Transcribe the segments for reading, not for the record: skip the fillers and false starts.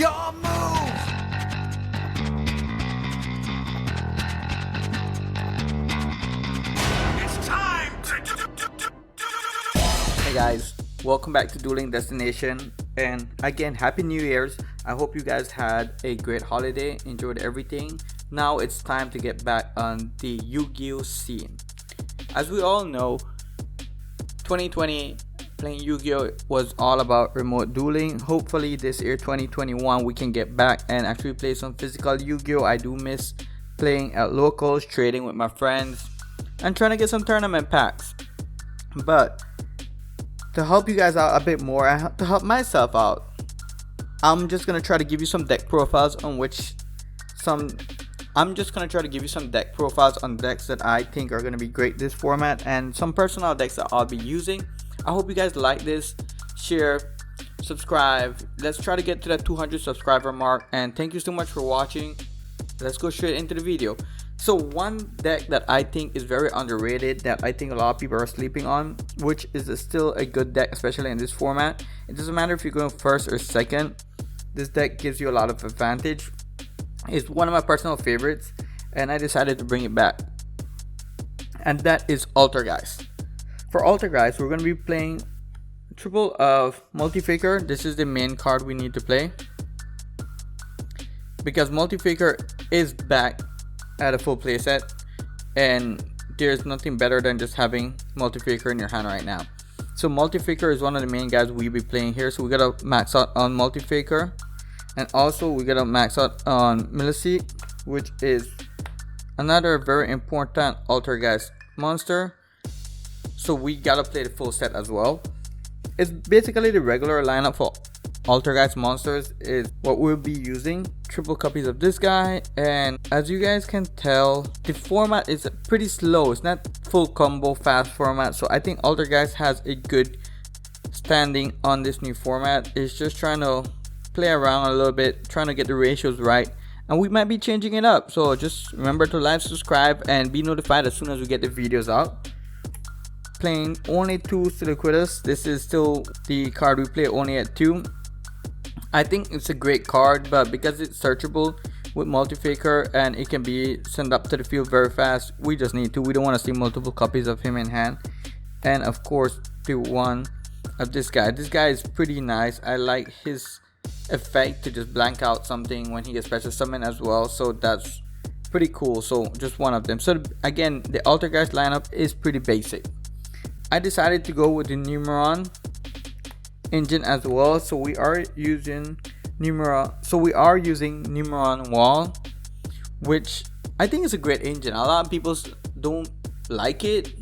your move. It's time to Hey guys, welcome back to Dueling Destination, and again, Happy New Year's. I hope you guys had a great holiday, enjoyed everything. Now it's time to get back on the Yu-Gi-Oh scene. As we all know, 2020 playing Yu-Gi-Oh was all about remote dueling. Hopefully this year 2021 we can get back and actually play some physical Yu-Gi-Oh. I do miss playing at locals, trading with my friends, and trying to get some tournament packs. But to help you guys out a bit more, and to help myself out, I'm just gonna try to give you some deck profiles on deck profiles on decks that I think are gonna be great this format, and some personal decks that I'll be using. I hope you guys like this. Share, subscribe. Let's try to get to that 200 subscriber mark, and thank you so much for watching. Let's go straight into the video. So one deck that I think is very underrated, that I think a lot of people are sleeping on, which is still a good deck, especially in this format. It doesn't matter if you're going first or second, this deck gives you a lot of advantage. It's one of my personal favorites, and I decided to bring it back, and that is Altergeist. For Altergeist, we're going to be playing triple of Multi-Faker. This is the main card we need to play, because Multi-Faker is back at a full playset, and there's nothing better than just having Multi-Faker in your hand right now. So Multi-Faker is one of the main guys we be playing here, so we gotta max out on Multi-Faker, and also we gotta max out on Milliseek, which is another very important Altergeist monster, so we gotta play the full set as well. It's basically the regular lineup for Altergeist monsters is what we'll be using. Triple copies of this guy, and as you guys can tell, the format is pretty slow. It's not full combo fast format, so I think Altergeist has a good standing on this new format. It's just trying to play around a little bit, trying to get the ratios right, and we might be changing it up. So just remember to like, subscribe, and be notified as soon as we get the videos out. Playing only 2 Siliquidus. This is still the card we play only at 2. I think it's a great card, but because it's searchable with Multi-Faker and it can be sent up to the field very fast, we just need to. We don't want to see multiple copies of him in hand. And of course, the one of this guy. This guy is pretty nice. I like his effect to just blank out something when he gets special summon as well. So that's pretty cool. So just one of them. So again, the Altergeist lineup is pretty basic. I decided to go with the Numeron engine as well, so we are using Numeron Wall, which I think is a great engine. A lot of people don't like it,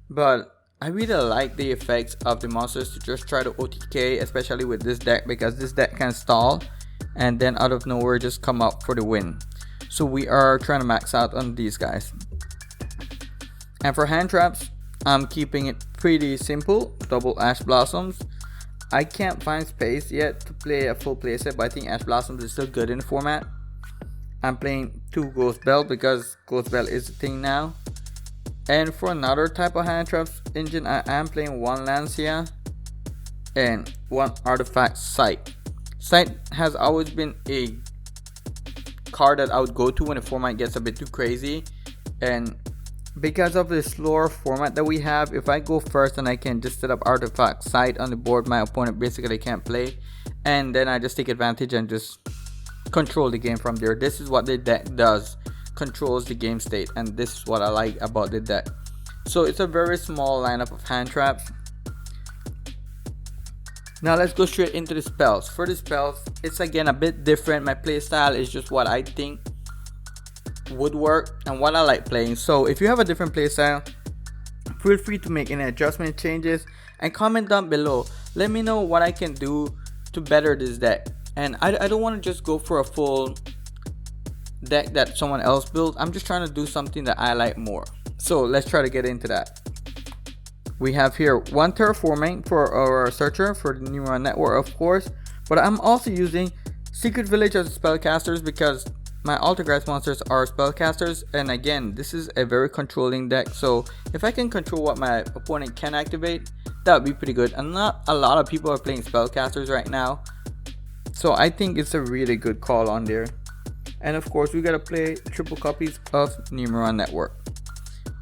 but I really like the effects of the monsters to just try to OTK, especially with this deck, because this deck can stall and then out of nowhere just come up for the win. So we are trying to max out on these guys. And for hand traps, I'm keeping it pretty simple. Double Ash Blossoms. I can't find space yet to play a full playset, but I think Ash Blossoms is still good in the format. I'm playing 2 Ghost Bell because Ghost Bell is a thing now. And for another type of hand traps engine, I am playing 1 Lancia and 1 Artifact Sight. Sight has always been a card that I would go to when the format gets a bit too crazy, and because of the slower format that we have, if I go first and I can just set up Artifact Sight on the board, my opponent basically can't play, and then I just take advantage and just control the game from there. This is what the deck does, controls the game state, and this is what I like about the deck. So it's a very small lineup of hand traps. Now let's go straight into the spells. For the spells, it's again a bit different. My play style is just what I think would work and what I like playing. So if you have a different playstyle, feel free to make any adjustment changes and comment down below. Let me know what I can do to better this deck. And I don't want to just go for a full deck that someone else built. I'm just trying to do something that I like more. So let's try to get into that. We have here 1 terraforming for our searcher for the neural network, of course, but I'm also using Secret Village as spellcasters because my Altergeist monsters are spellcasters, and again, this is a very controlling deck, so if I can control what my opponent can activate, that would be pretty good. And not a lot of people are playing spellcasters right now, So I think it's a really good call on there. And of course, we gotta play triple copies of Numeron Network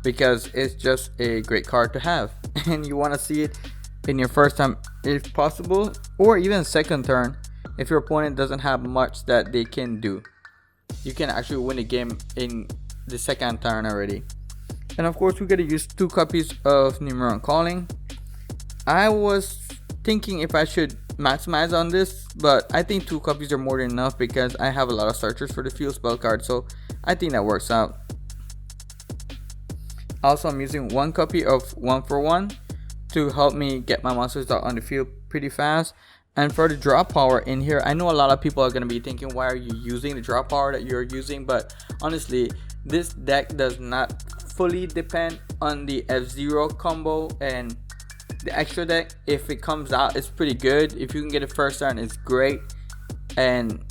because it's just a great card to have, and you want to see it in your first time if possible, or even second turn if your opponent doesn't have much that they can do. You can actually win the game in the second turn already. And of course, we gotta use 2 copies of Numeron Calling. I was thinking if I should maximize on this, but I think 2 copies are more than enough because I have a lot of searchers for the field spell card, so I think that works out. Also, I'm using 1 copy of 1 for 1 to help me get my monsters out on the field pretty fast. And for the draw power in here, I know a lot of people are going to be thinking, why are you using the draw power that you're using? But honestly, this deck does not fully depend on the F-Zero combo, and the extra deck, if it comes out, it's pretty good. If you can get it first turn, it's great. And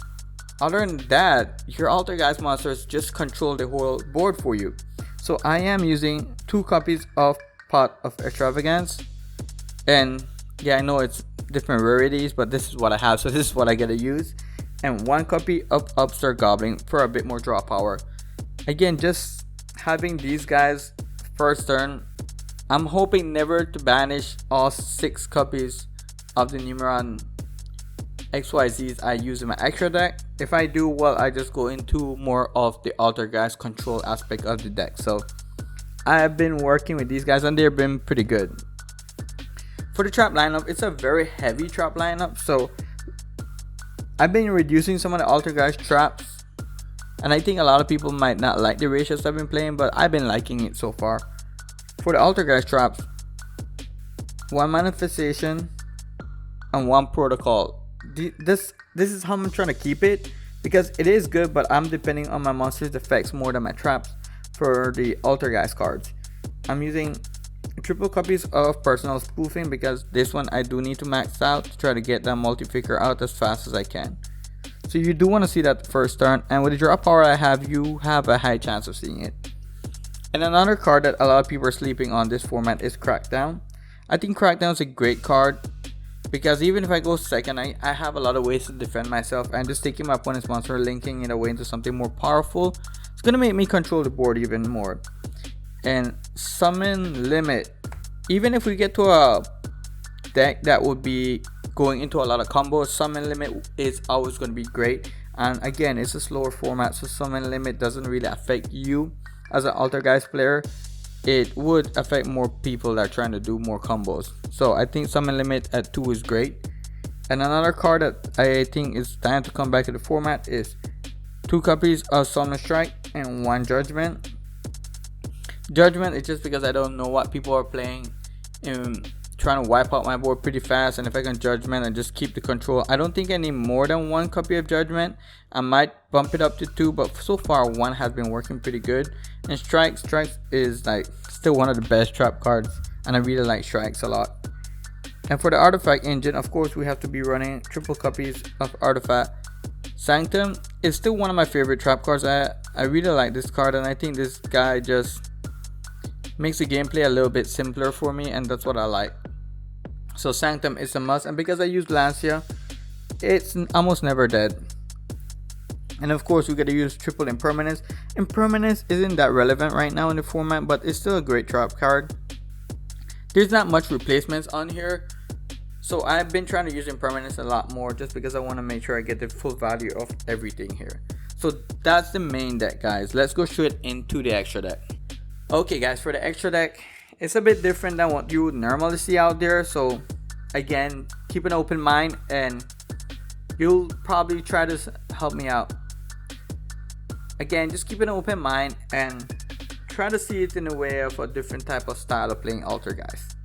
other than that, your Altergeist monsters just control the whole board for you. So I am using 2 copies of Pot of Extravagance. And yeah, I know it's different rarities, but this is what I have, so this is what I gotta use. And 1 copy of Upstart Goblin for a bit more draw power. Again, just having these guys first turn. I'm hoping never to banish all 6 copies of the Numeron XYZs I use in my extra deck. If I do, well, I just go into more of the Altergeist control aspect of the deck. So I have been working with these guys and they've been pretty good. For the trap lineup, it's a very heavy trap lineup, so I've been reducing some of the Altergeist traps, and I think a lot of people might not like the ratios I've been playing, but I've been liking it so far. For the Altergeist traps, 1 manifestation and 1 protocol. This is how I'm trying to keep it, because it is good, but I'm depending on my monster's effects more than my traps for the Altergeist cards. I'm using triple copies of Personal Spoofing because this one I do need to max out to try to get that multi-figure out as fast as I can. So you do want to see that first turn, and with the draw power I have, you have a high chance of seeing it. And another card that a lot of people are sleeping on this format is Crackdown. I think Crackdown is a great card because even if I go second, I have a lot of ways to defend myself, and just taking my opponent's monster, linking it away into something more powerful, it's gonna make me control the board even more. And Summon Limit, even if we get to a deck that would be going into a lot of combos, Summon Limit is always going to be great. And again, it's a slower format, so Summon Limit doesn't really affect you as an Altergeist player. It would affect more people that are trying to do more combos. So I think Summon Limit at 2 is great. And another card that I think is time to come back to the format is 2 copies of Summon Strike and 1 Judgment. Judgment is just because I don't know what people are playing and trying to wipe out my board pretty fast, and if I can Judgment and just keep the control, I don't think I need more than 1 copy of Judgment. I might bump it up to 2, but so far 1 has been working pretty good. And Strikes is like still one of the best trap cards, and I really like Strikes a lot. And for the artifact engine, of course, we have to be running triple copies of Artifact. Sanctum is still one of my favorite trap cards. I really like this card, and I think this guy just makes the gameplay a little bit simpler for me, and that's what I like. So Sanctum is a must, and because I use Lancia, it's almost never dead. And of course, we gotta use triple Impermanence. Impermanence isn't that relevant right now in the format, but it's still a great trap card. There's not much replacements on here, so I've been trying to use Impermanence a lot more just because I want to make sure I get the full value of everything here. So that's the main deck, guys. Let's go straight into the extra deck. Okay guys, for the extra deck, it's a bit different than what you would normally see out there, so again, keep an open mind and you'll probably try to help me out. Again, just keep an open mind and try to see it in a way of a different type of style of playing Altergeist.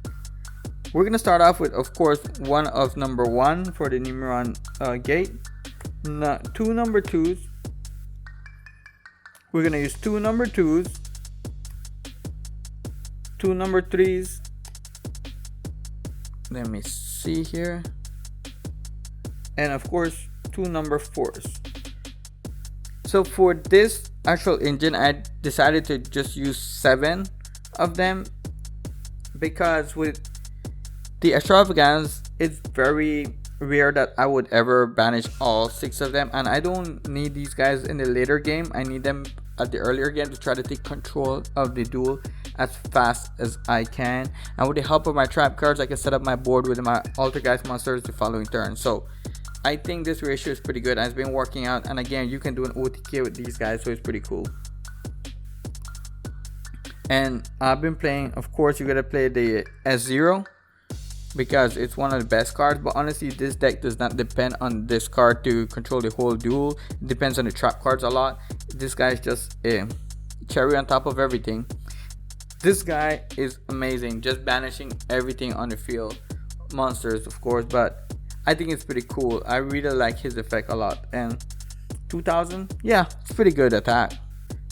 We're gonna start off with, of course, one of number 1 for the Numeron gate, 2 number 2s. We're gonna use 2 number 2s, 2 number 3s. Let me see here. And of course, 2 number 4s. So for this actual engine, I decided to just use 7 of them because with the Extravagance, it's very rare that I would ever banish all 6 of them, and I don't need these guys in the later game. I need them at the earlier game to try to take control of the duel as fast as I can, and with the help of my trap cards I can set up my board with my Altergeist monsters the following turn. So I think this ratio is pretty good and it's been working out, and again you can do an OTK with these guys, so it's pretty cool. And I've been playing, of course you gotta play the S0 because it's one of the best cards, but honestly this deck does not depend on this card to control the whole duel. It depends on the trap cards a lot. This guy is just a cherry on top of everything. This guy is amazing, just banishing everything on the field, monsters of course, but I think it's pretty cool. I really like his effect a lot, and 2000, yeah, it's pretty good attack.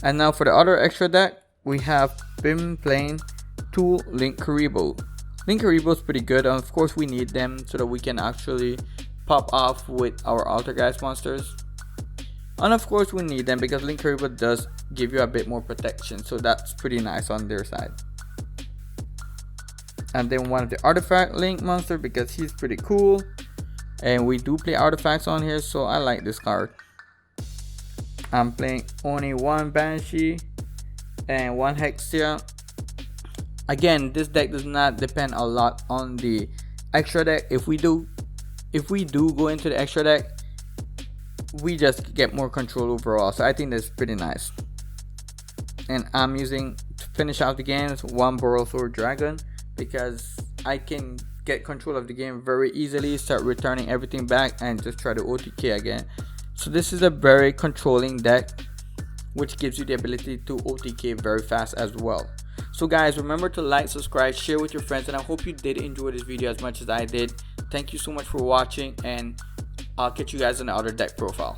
And now for the other extra deck, we have been playing 2 Link Karibo. Link Karibo is pretty good, and of course we need them so that we can actually pop off with our Altergeist monsters. And of course we need them because Link Karibo does give you a bit more protection, so that's pretty nice on their side. And then one of the artifact Link monster because he's pretty cool, and we do play artifacts on here, so I like this card. I'm playing only 1 Banshee and 1 Hexia. Again, this deck does not depend a lot on the extra deck. If we do go into the extra deck, we just get more control overall, so I think that's pretty nice. And I'm using, to finish out the games, 1 Borrowthor Dragon because I can get control of the game very easily, start returning everything back and just try to OTK again. So this is a very controlling deck which gives you the ability to OTK very fast as well. So guys, remember to like, subscribe, share with your friends, and I hope you did enjoy this video as much as I did. Thank you so much for watching, and I'll catch you guys in the other deck profile.